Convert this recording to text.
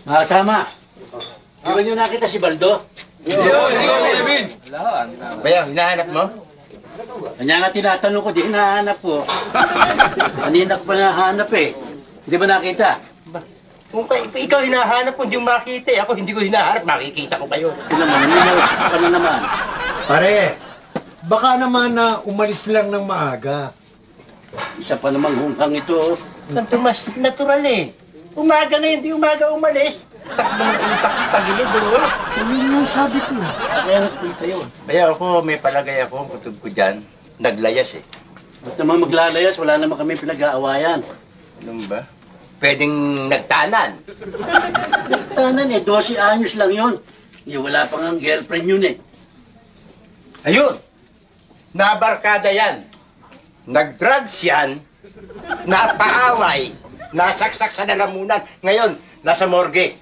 Makasama. Di ba niyo nakita si Baldo? Hindi ko, Kevin. Bayaw, hinahanap mo? Kanya nga tinatanong ko, di hinahanap ko. Kanina ko pa nahanap eh. Di ba nakita? Kung ikaw hinahanap ko, hindi mo makita eh. Ako hindi ko hinahanap, makikita ko kayo. Ito naman, ninaw ka na naman. Pare, baka naman na umalis lang ng maaga. Isa pa namang hunghang ito. Ganito mas natural eh. Umaga na hindi umaga umalis. Takbo ng itak pagilid doon. Yun yung sabi ko. Kaya nakita yun. Kaya ako, may palagay ako, kutub ko dyan, naglayas eh. Ba't naman maglalayas? Wala naman kami pinag-aawayan. Ano ba? Pwedeng nagtanan. Tanan eh, 12 anyos lang yun. Wala pang ang girlfriend yun eh. Ayun! Nabarkada yan. Nag-drugs yan, napaaway, nasaksak sa lalamunan. Ngayon, nasa morgue.